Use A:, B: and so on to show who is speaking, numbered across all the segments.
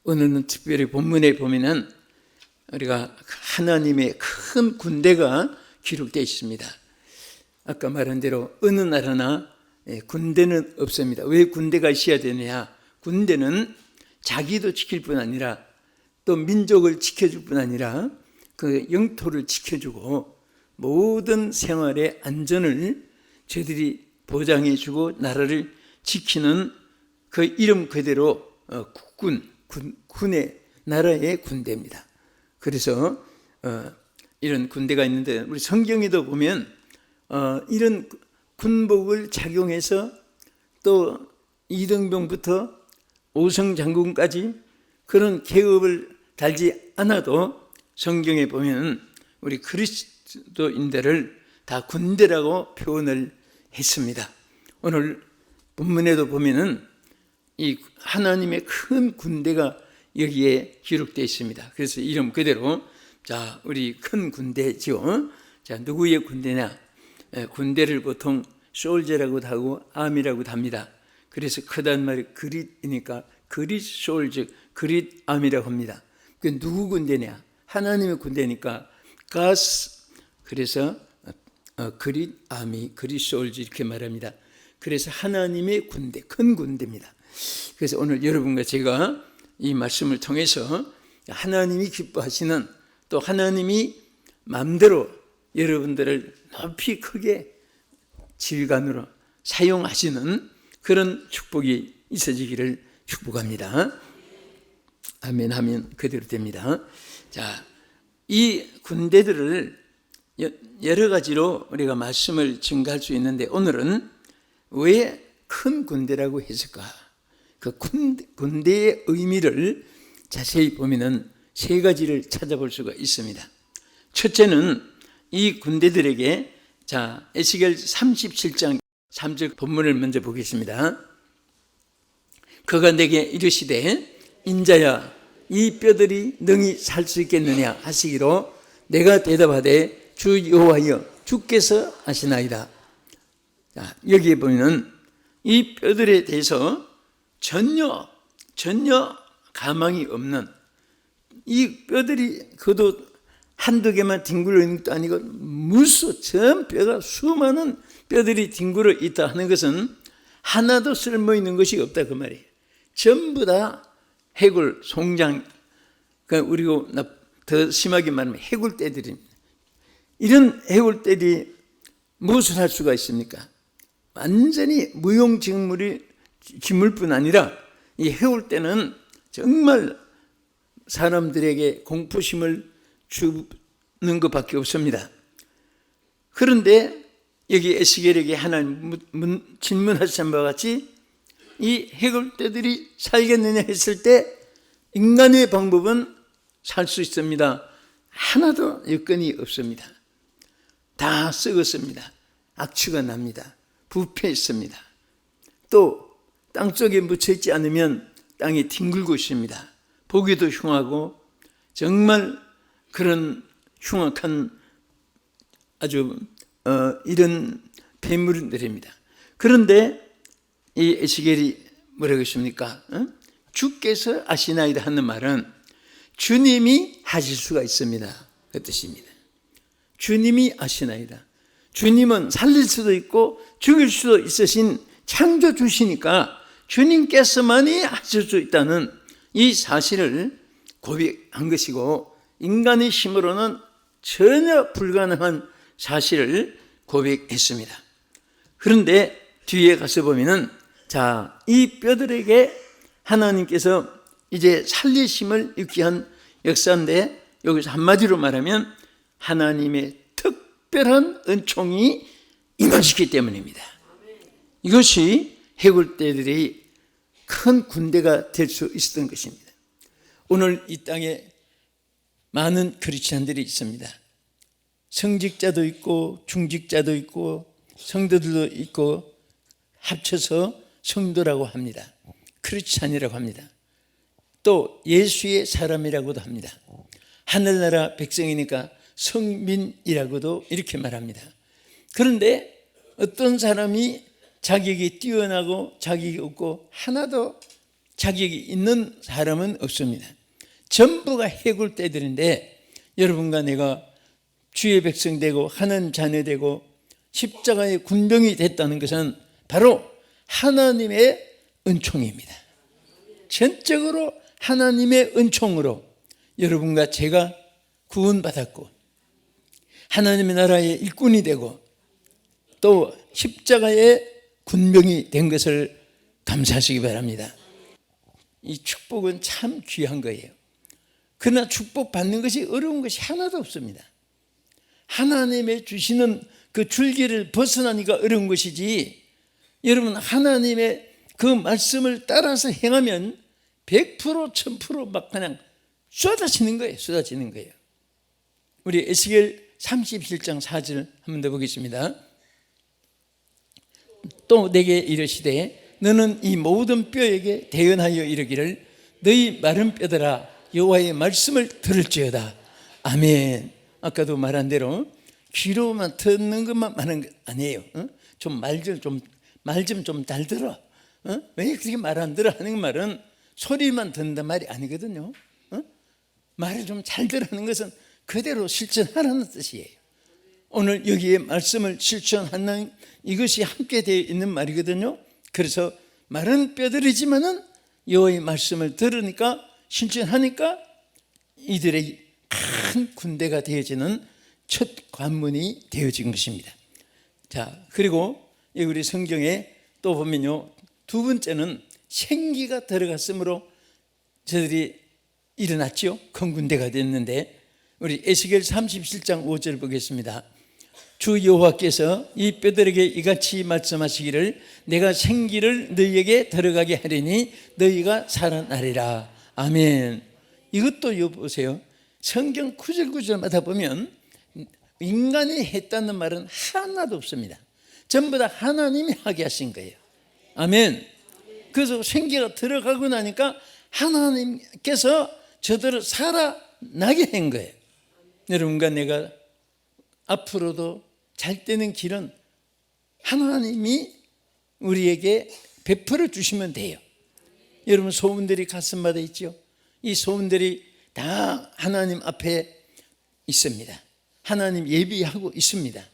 A: 오늘은 특별히 본문에 보면은 우리가 하나님의 큰 군대가 기록되어 있습니다. 아까 말한 대로 어느 나라나 군대는 없습니다. 왜 군대가 있어야 되느냐? 군대는 자기도 지킬 뿐 아니라 또 민족을 지켜줄 뿐 아니라 그 영토를 지켜주고 모든 생활의 안전을 저희들이 보장해주고 나라를 지키는 그 이름 그대로 군의 나라의 군대입니다. 그래서 이런 군대가 있는데 우리 성경에도 보면 이런 군복을 착용해서 또 이등병부터 오성장군까지 그런 계급을 달지 않아도 성경에 보면 우리 그리스도인들을 다 군대라고 표현을 했습니다. 오늘 본문에도 보면은 이 하나님의 큰 군대가 여기에 기록되어 있습니다. 그래서 이름 그대로 자 우리 큰 군대죠. 자 누구의 군대냐? 군대를 보통 솔저라고도 하고 암이라고도 합니다. 그래서 크다는 말이 그릿이니까 그릿 솔저, 그릿 암이라고 합니다. 그 누구 군대냐? 하나님의 군대니까 가스. 그래서 그릿 아미, 그릿 솔저 이렇게 말합니다. 그래서 하나님의 군대, 큰 군대입니다. 그래서 오늘 여러분과 제가 이 말씀을 통해서 하나님이 기뻐하시는 또 하나님이 마음대로 여러분들을 높이 크게 지휘관으로 사용하시는 그런 축복이 있어지기를 축복합니다. 아멘 하면 그대로 됩니다. 자, 이 군대들을 여러 가지로 우리가 말씀을 증가할 수 있는데 오늘은 왜 큰 군대라고 했을까? 그 군대의 의미를 자세히 보면은 세 가지를 찾아볼 수가 있습니다. 첫째는 이 군대들에게 자 에스겔 37장 3절 본문을 먼저 보겠습니다. 그가 내게 이르시되 인자야 이 뼈들이 능히 살 수 있겠느냐 하시기로 내가 대답하되 주 여호와여 주께서 아시나이다. 자, 여기에 보면 이 뼈들에 대해서 전혀 가망이 없는 이 뼈들이 그도 한두 개만 뒹굴러 있는 것도 아니고 전 뼈가 수많은 뼈들이 뒹굴러 있다 하는 것은 하나도 쓸모 있는 것이 없다 그 말이에요. 전부 다 해골, 송장, 그리고 더 심하게 말하면 해골떼들입니다. 이런 해골떼들이 무엇을 할 수가 있습니까? 완전히 무용지물뿐 아니라 이 해골떼는 정말 사람들에게 공포심을 주는 것밖에 없습니다. 그런데 여기 에스겔에게 하나님 질문하신 바와 같이 이 해골떼들이 살겠느냐 했을 때 인간의 방법은 살 수 있습니다. 하나도 여건이 없습니다. 다 썩었습니다. 악취가 납니다. 부패했습니다. 또 땅속에 묻혀있지 않으면 땅이 뒹굴고 있습니다. 보기도 흉하고 정말 그런 흉악한 아주 이런 폐물들입니다. 그런데 이 에스겔이 뭐라고 했습니까? 주께서 아시나이다 하는 말은 주님이 하실 수가 있습니다. 그 뜻입니다. 주님이 아시나이다. 주님은 살릴 수도 있고 죽일 수도 있으신 창조주시니까 주님께서만이 하실 수 있다는 이 사실을 고백한 것이고 인간의 힘으로는 전혀 불가능한 사실을 고백했습니다. 그런데 뒤에 가서 보면은 자, 이 뼈들에게 하나님께서 이제 살리심을 입게 한 역사인데 여기서 한마디로 말하면 하나님의 특별한 은총이 임하시기 때문입니다. 이것이 해골떼들이 큰 군대가 될 수 있었던 것입니다. 오늘 이 땅에 많은 크리스찬들이 있습니다. 성직자도 있고 중직자도 있고 성도들도 있고 합쳐서 성도라고 합니다. 크리스찬이라고 합니다. 또 예수의 사람이라고도 합니다. 하늘나라 백성이니까 성민이라고도 이렇게 말합니다. 그런데 어떤 사람이 자격이 뛰어나고 자격이 없고 하나도 자격이 있는 사람은 없습니다. 전부가 해골떼들인데 여러분과 내가 주의 백성 되고 하나님 자녀 되고 십자가의 군병이 됐다는 것은 바로 하나님의 은총입니다. 전적으로 하나님의 은총으로 여러분과 제가 구원받았고 하나님의 나라의 일꾼이 되고 또 십자가의 군병이 된 것을 감사하시기 바랍니다. 이 축복은 참 귀한 거예요. 그러나 축복받는 것이 어려운 것이 하나도 없습니다. 하나님의 주시는 그 줄기를 벗어나니까 어려운 것이지, 여러분 하나님의 그 말씀을 따라서 행하면 100% 1000% 막 그냥 쏟아지는 거예요. 쏟아지는 거예요. 우리 에스겔 37장 4절 한 번 더 보겠습니다. 또 내게 이르시되 너는 이 모든 뼈에게 대언하여 이르기를 너희 마른 뼈들아 여호와의 말씀을 들을지어다. 아멘. 아까도 말한 대로 귀로만 듣는 것만 말하는 것 아니에요. 좀 말 좀 잘 들어. 왜 그렇게 말 안 들어 하는 말은 소리만 듣는단 말이 아니거든요. 말을 좀 잘 들으라는 것은 그대로 실천하라는 뜻이에요. 오늘 여기에 말씀을 실천하는 이것이 함께 되어 있는 말이거든요. 그래서 마른 뼈들이지만은 여호와의 말씀을 들으니까 실천하니까 이들의 큰 군대가 되어지는 첫 관문이 되어진 것입니다. 자, 그리고 우리 성경에 또 보면요, 두 번째는 생기가 들어갔으므로 저들이 일어났죠. 큰 군대가 됐는데 우리 에스겔 37장 5절 보겠습니다. 주 여호와께서 이 뼈들에게 이같이 말씀하시기를 내가 생기를 너희에게 들어가게 하리니 너희가 살아나리라. 아멘. 이것도 여보세요, 성경 구절구절마다 보면 인간이 했다는 말은 하나도 없습니다. 전부 다 하나님이 하게 하신 거예요. 아멘. 그래서 생기가 들어가고 나니까 하나님께서 저들을 살아나게 한 거예요. 여러분과 내가 앞으로도 잘 되는 길은 하나님이 우리에게 베풀어 주시면 돼요. 여러분 소문들이 가슴마다 있죠. 이 소문들이 다 하나님 앞에 있습니다. 하나님 예비하고 있습니다.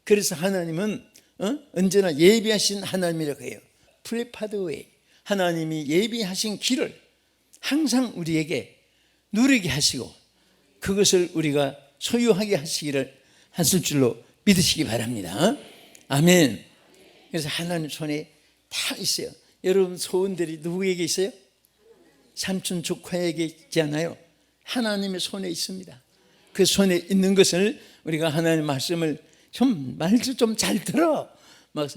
A: 그래서 하나님은 언제나 예비하신 하나님이라고 해요. 프레파드웨이, 하나님이 예비하신 길을 항상 우리에게 누리게 하시고 그것을 우리가 소유하게 하실 줄로 믿으시기 바랍니다. 아멘. 그래서 하나님 손에 다 있어요. 여러분 소원들이 누구에게 있어요? 삼촌 조카에게 있지 않아요? 하나님의 손에 있습니다. 그 손에 있는 것을 우리가 하나님의 말씀을 말도 좀 잘 들어. 막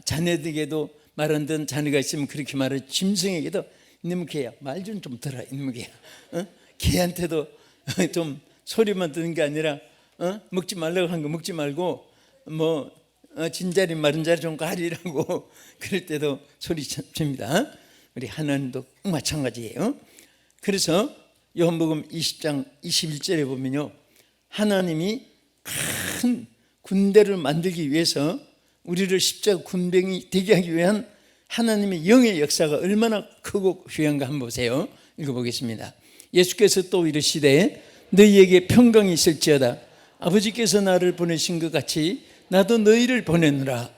A: 자녀들에게도 말 안 듣는 자녀가 있으면 그렇게 말해. 짐승에게도 이놈의 개야 말 좀 들어. 이놈의 개야. 개한테도 좀 소리만 듣는 게 아니라 먹지 말라고 한 거 먹지 말고 뭐 진자리 마른 자리 좀 가리라고 그럴 때도 소리칩니다. 우리 하나님도 마찬가지예요. 그래서 요한복음 20장 21절에 보면요, 하나님이 큰 군대를 만들기 위해서 우리를 십자가 군병이 되게 하기 위한 하나님의 영의 역사가 얼마나 크고 귀한가 한번 보세요. 읽어보겠습니다. 예수께서 또 이르시되 너희에게 평강이 있을지어다. 아버지께서 나를 보내신 것 같이 나도 너희를 보내느라.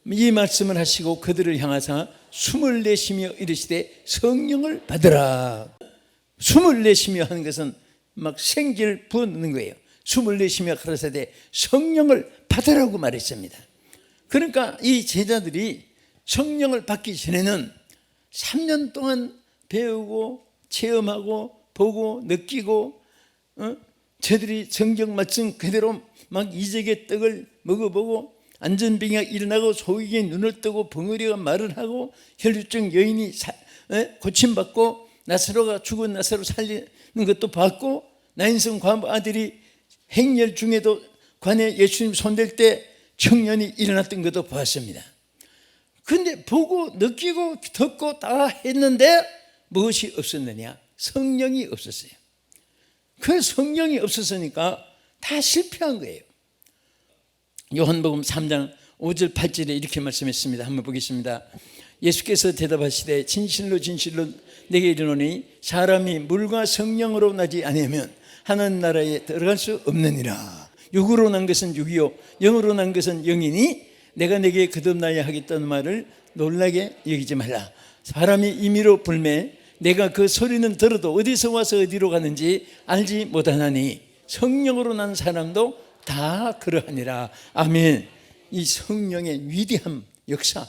A: 이 말씀을 하시고 그들을 향하사 숨을 내쉬며 이르시되 성령을 받으라. 숨을 내쉬며 하는 것은 막 생기를 부어넣는 거예요. 숨을 내쉬며 가라사대 성령을 받으라고 말했습니다. 그러니까 이 제자들이 성령을 받기 전에는 3년 동안 배우고 체험하고 보고 느끼고 저들이 성경 말씀 그대로 막 이적의 떡을 먹어보고 안전병이 일어나고 소경이 눈을 뜨고 벙어리가 말을 하고 혈류증 여인이 고침받고 나사로가 죽은 나사로 살리는 것도 봤고 나인성 과부 아들이 행렬 중에도 관에 예수님 손댈 때 청년이 일어났던 것도 봤습니다. 그런데 보고 느끼고 듣고 다 했는데 무엇이 없었느냐? 성령이 없었어요. 그 성령이 없었으니까 다 실패한 거예요. 요한복음 3장 5절 8절에 이렇게 말씀했습니다. 한번 보겠습니다. 예수께서 대답하시되 진실로 진실로 내게 이르노니 사람이 물과 성령으로 나지 아니하면 하나님 나라에 들어갈 수 없느니라. 육으로 난 것은 육이요 영으로 난 것은 영이니 내가 내게 거듭나야 하겠다는 말을 놀라게 여기지 말라. 사람이 임의로 불매 내가 그 소리는 들어도 어디서 와서 어디로 가는지 알지 못하나니 성령으로 난 사람도 다 그러하니라. 아멘. 이 성령의 위대한 역사,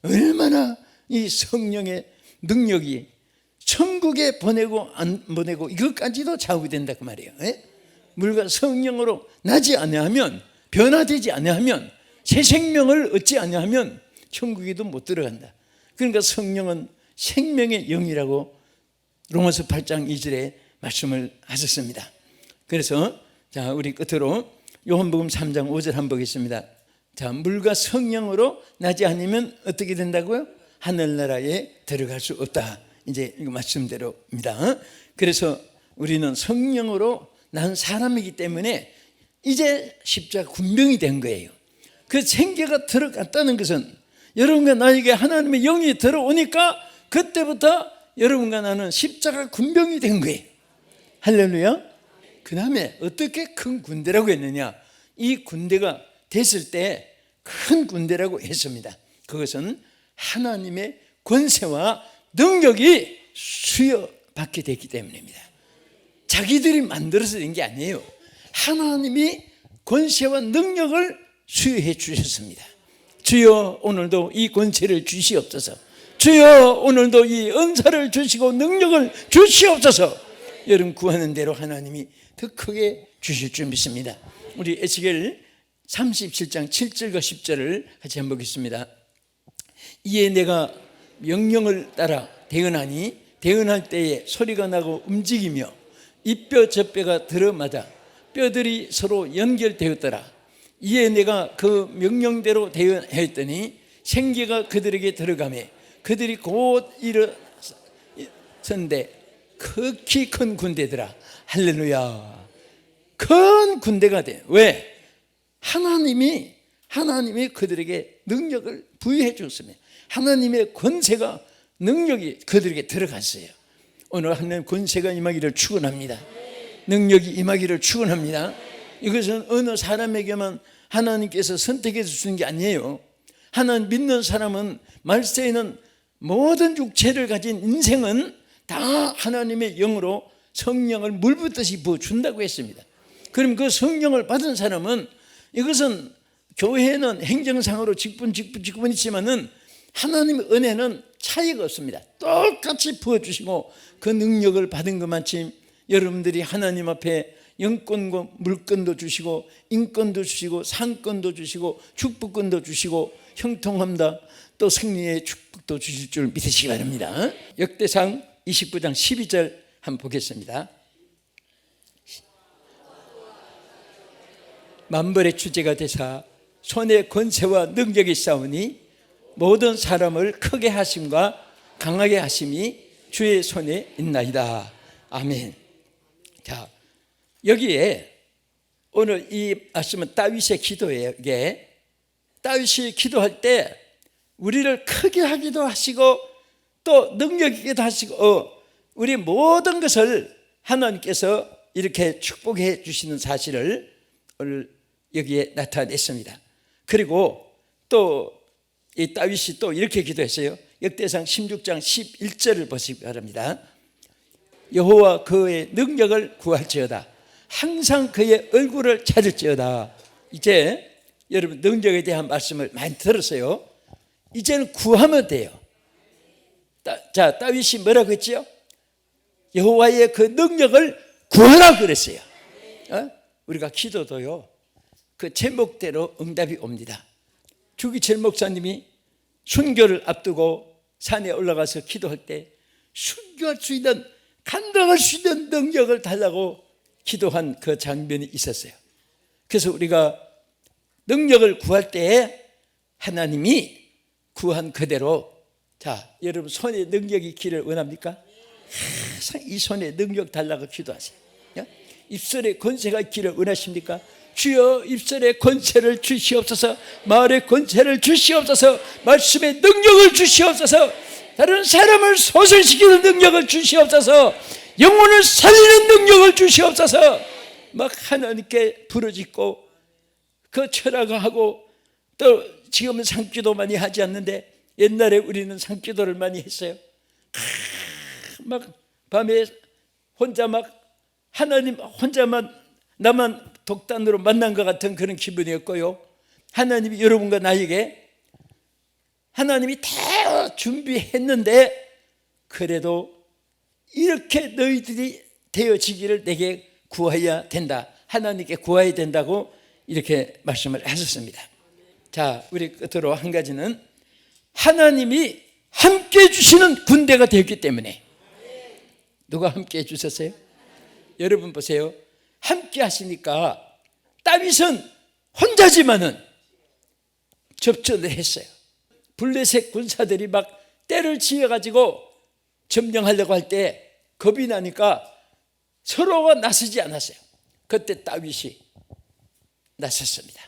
A: 얼마나 이 성령의 능력이 천국에 보내고 안 보내고 이것까지도 좌우된다 그 말이에요. 물과 성령으로 나지 아니하면, 변화되지 아니하면, 새 생명을 얻지 아니하면 천국에도 못 들어간다. 그러니까 성령은 생명의 영이라고 로마서 8장 2절에 말씀을 하셨습니다. 그래서 자, 우리 끝으로 요한복음 3장 5절 한번 보겠습니다. 자, 물과 성령으로 나지 않으면 어떻게 된다고요? 하늘나라에 들어갈 수 없다. 이제 이거 말씀대로입니다. 그래서 우리는 성령으로 난 사람이기 때문에 이제 십자가 군병이 된 거예요. 그 생계가 들어갔다는 것은 여러분과 나에게 하나님의 영이 들어오니까 그때부터 여러분과 나는 십자가 군병이 된 거예요. 할렐루야. 그 다음에 어떻게 큰 군대라고 했느냐, 이 군대가 됐을 때 큰 군대라고 했습니다. 그것은 하나님의 권세와 능력이 수여받게 됐기 때문입니다. 자기들이 만들어서 된 게 아니에요. 하나님이 권세와 능력을 수여해 주셨습니다. 주여 오늘도 이 권세를 주시옵소서. 주여 오늘도 이 은사를 주시고 능력을 주시옵소서. 여러분 구하는 대로 하나님이 더 크게 주실 줄 믿습니다. 우리 에스겔 37장 7절과 10절을 같이 한번 보겠습니다. 이에 내가 명령을 따라 대언하니 대언할 때에 소리가 나고 움직이며 이 뼈 저 뼈가 들어맞아 뼈들이 서로 연결되었더라. 이에 내가 그 명령대로 대언하였더니 생기가 그들에게 들어가매 그들이 곧 일어선대 극히 큰 군대더라. 할렐루야. 큰 군대가 돼. 왜? 하나님이 그들에게 능력을 부여해 줬습니다. 하나님의 권세가 능력이 그들에게 들어갔어요. 오늘 하나님 권세가 임하기를 축원합니다. 능력이 임하기를 축원합니다. 이것은 어느 사람에게만 하나님께서 선택해 주시는 게 아니에요. 하나님 믿는 사람은 말세에는 모든 육체를 가진 인생은 다 하나님의 영으로 성령을 물붓듯이 부어준다고 했습니다. 그럼 그 성령을 받은 사람은 이것은 교회는 행정상으로 직분 있지만은 하나님의 은혜는 차이가 없습니다. 똑같이 부어주시고 그 능력을 받은 것만큼 여러분들이 하나님 앞에 영권과 물권도 주시고 인권도 주시고 상권도 주시고 축복권도 주시고 형통함다 또 승리의 축복도 주실 줄 믿으시기 바랍니다. 역대상 29장 12절 한번 보겠습니다. 만벌의 주제가 되사 손에 권세와 능력이 있사오니 모든 사람을 크게 하심과 강하게 하심이 주의 손에 있나이다. 아멘. 자, 여기에 오늘 이 말씀은 다윗의 기도예요. 이게 다윗이 기도할 때 우리를 크게 하기도 하시고 또 능력 있게도 하시고 우리 모든 것을 하나님께서 이렇게 축복해 주시는 사실을 오늘 여기에 나타냈습니다. 그리고 또 이 다윗이 또 이렇게 기도했어요. 역대상 16장 11절을 보시기 바랍니다. 여호와 그의 능력을 구할지어다. 항상 그의 얼굴을 찾을지어다. 이제 여러분 능력에 대한 말씀을 많이 들었어요. 이제는 구하면 돼요. 자, 다윗이 뭐라고 했지요? 여호와의 그 능력을 구하라 그랬어요. 우리가 기도도요, 그 제목대로 응답이 옵니다. 주기철 목사님이 순교를 앞두고 산에 올라가서 기도할 때 순교할 수 있는, 감당할 수 있는 능력을 달라고 기도한 그 장면이 있었어요. 그래서 우리가 능력을 구할 때에 하나님이 구한 그대로, 자, 여러분 손에 능력이 있기를 원합니까? 항상 이 손에 능력 달라고 기도하세요. 입술에 권세가 있기를 원하십니까? 주여 입술에 권세를 주시옵소서, 말에 권세를 주시옵소서, 말씀의 능력을 주시옵소서, 다른 사람을 소설시키는 능력을 주시옵소서, 영혼을 살리는 능력을 주시옵소서. 막 하나님께 부르짖고 그 철학하고, 또 지금은 상기도 많이 하지 않는데 옛날에 우리는 상기도를 많이 했어요. 막 밤에 혼자 막 하나님 혼자만 나만 독단으로 만난 것 같은 그런 기분이었고요. 하나님이 여러분과 나에게 하나님이 다 준비했는데 그래도 이렇게 너희들이 되어지기를 내게 구해야 된다, 하나님께 구해야 된다고 이렇게 말씀을 하셨습니다. 자, 우리 끝으로 한 가지는 하나님이 함께 해주시는 군대가 되었기 때문에. 누가 함께 해주셨어요? 여러분 보세요. 함께 하시니까 다윗은 혼자지만은 접전을 했어요. 블레셋 군사들이 막 때를 지어가지고 점령하려고 할 때 겁이 나니까 서로가 나서지 않았어요. 그때 다윗이 나섰습니다.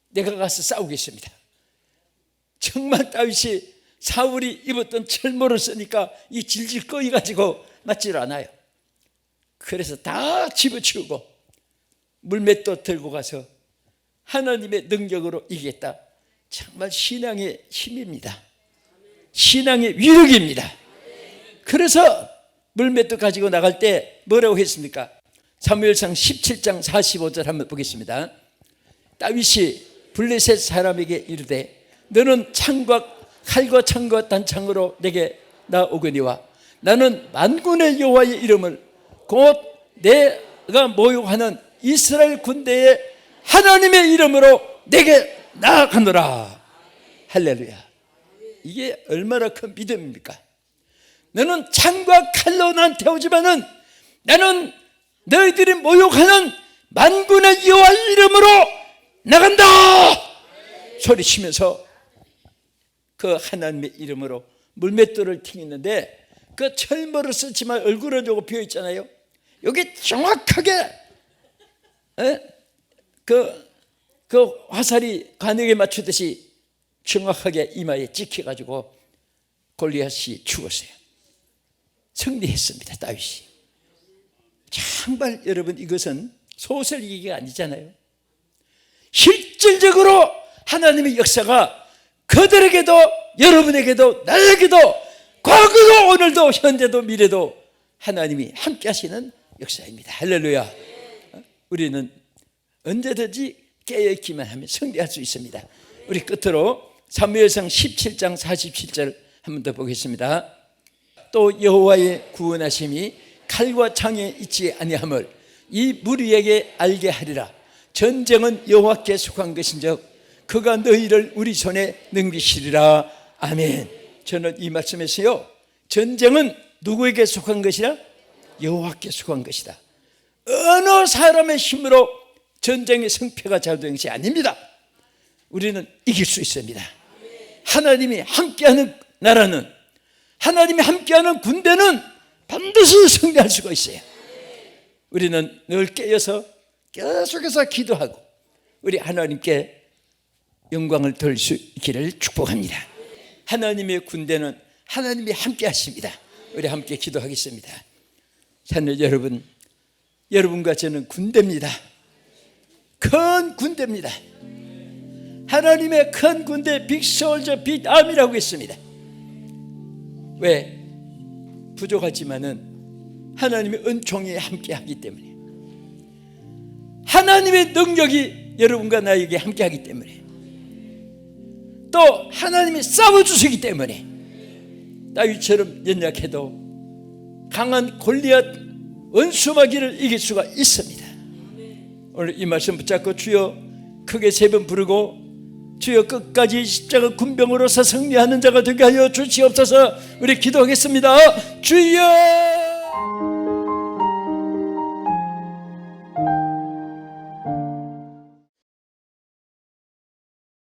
A: 내가 가서 싸우겠습니다. 정말 다윗이 사울이 입었던 철모를 쓰니까 이 질질 꺼이가지고 맞질 않아요. 그래서 다 집어치우고 물맷도 들고 가서 하나님의 능력으로 이기겠다. 정말 신앙의 힘입니다. 신앙의 위력입니다. 그래서 물맷도 가지고 나갈 때 뭐라고 했습니까? 사무엘상 17장 45절 한번 보겠습니다. 다윗이 블레셋 사람에게 이르되 너는 칼과 창과 단창으로 내게 나오거니와 나는 만군의 여호와의 이름을 곧 내가 모욕하는 이스라엘 군대의 하나님의 이름으로 내게 나아가노라. 할렐루야. 이게 얼마나 큰 믿음입니까? 너는 창과 칼로 나한테 오지만은 나는 너희들이 모욕하는 만군의 여호와의 이름으로 나간다 소리치면서 그 하나님의 이름으로 물맷돌을 튕겼는데, 그 철모를 썼지만 얼굴은 요거 비어 있잖아요. 여기 정확하게 그 화살이 관역에 맞추듯이 정확하게 이마에 찍혀가지고 골리앗이 죽었어요. 승리했습니다, 다윗이. 정말 여러분, 이것은 소설 얘기가 아니잖아요. 실질적으로 하나님의 역사가 그들에게도 여러분에게도 나에게도 과거도 오늘도 현재도 미래도 하나님이 함께 하시는 역사입니다. 할렐루야. 우리는 언제든지 깨어있기만 하면 승리할 수 있습니다. 우리 끝으로 사무엘상 17장 47절 한 번 더 보겠습니다. 또 여호와의 구원하심이 칼과 창에 있지 아니함을 이 무리에게 알게 하리라. 전쟁은 여호와께 속한 것인즉 그가 너희를 우리 손에 넘기시리라. 아멘. 저는 이 말씀에서요, 전쟁은 누구에게 속한 것이라? 여호와께 속한 것이다. 어느 사람의 힘으로 전쟁의 승패가 좌우되는 것이 아닙니다. 우리는 이길 수 있습니다. 하나님이 함께하는 나라는, 하나님이 함께하는 군대는 반드시 승리할 수가 있어요. 우리는 늘 깨어서 계속해서 기도하고 우리 하나님께 영광을 돌릴 수 있기를 축복합니다. 하나님의 군대는 하나님이 함께 하십니다. 우리 함께 기도하겠습니다. 자녀 여러분, 여러분과 저는 군대입니다. 큰 군대입니다. 하나님의 큰 군대, 빅 솔저, 빅 아미라고 했습니다. 왜? 부족하지만은 하나님의 은총이 함께 하기 때문에, 하나님의 능력이 여러분과 나에게 함께 하기 때문에, 또 하나님이 싸워주시기 때문에 다윗처럼 연약해도 강한 골리앗 원수마귀를 이길 수가 있습니다. 오늘 이 말씀 붙잡고 주여 크게 3번 부르고 주여 끝까지 십자가 군병으로서 승리하는 자가 되게 하여 주시옵소서. 우리 기도하겠습니다. 주여